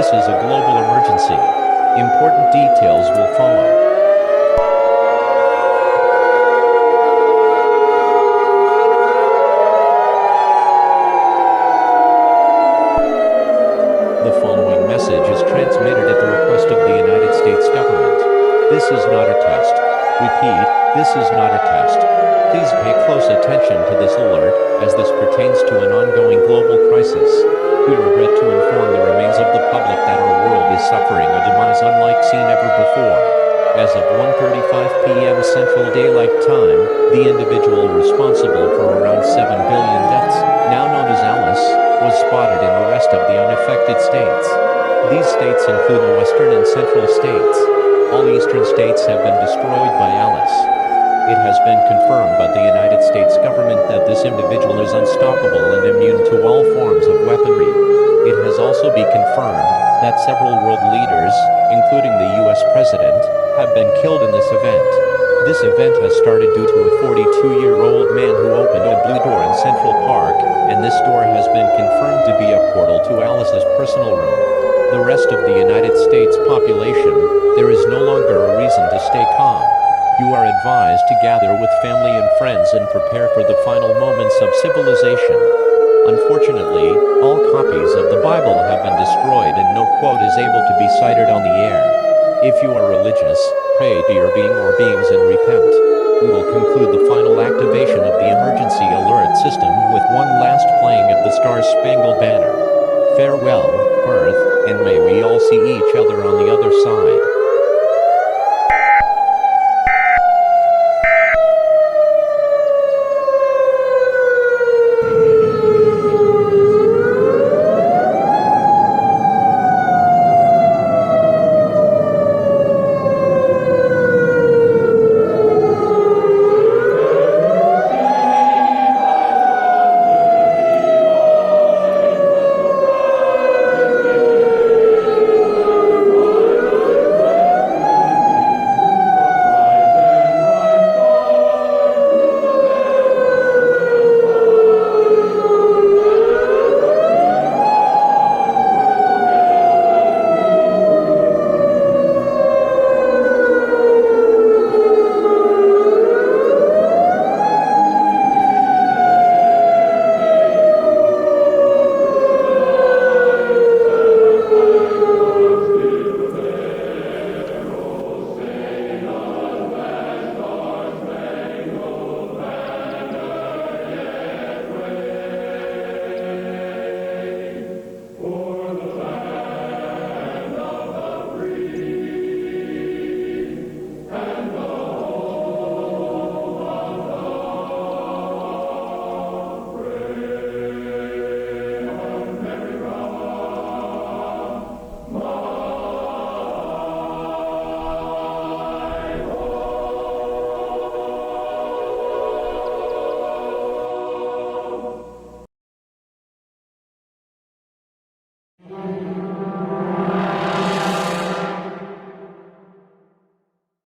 This is a global emergency. Important details will follow. The following message is transmitted at the request of the United States government. This is not a test. Repeat, this is not a test. Please pay close attention to this alert, as this pertains to an ongoing global crisis. We regret to inform the remains of the public that our world is suffering a demise unlike seen ever before. As of 1:35 p.m. Central Daylight Time, the individual responsible for around 7 billion deaths, now known as Alice, was spotted in the rest of the unaffected states. These states include the western and central states. All eastern states have been destroyed by Alice. It has been confirmed by the United States government that this individual is unstoppable and immune to all forms of weaponry. It has also been confirmed that several world leaders, including the U.S. President, have been killed in this event. This event has started due to a 42-year-old man who opened a blue door in Central Park, and this door has been confirmed to be a portal to Alice's personal room. The rest of the United States population, there is no longer a reason to stay calm. You are advised to gather with family and friends and prepare for the final moments of civilization. Unfortunately, all copies of the Bible have been destroyed and no quote is able to be cited on the air. If you are religious, pray to your being or beings and repent. We will conclude the final activation of the emergency alert system with one last playing of the Star-Spangled Banner. Farewell, Earth, and may we all see each other on the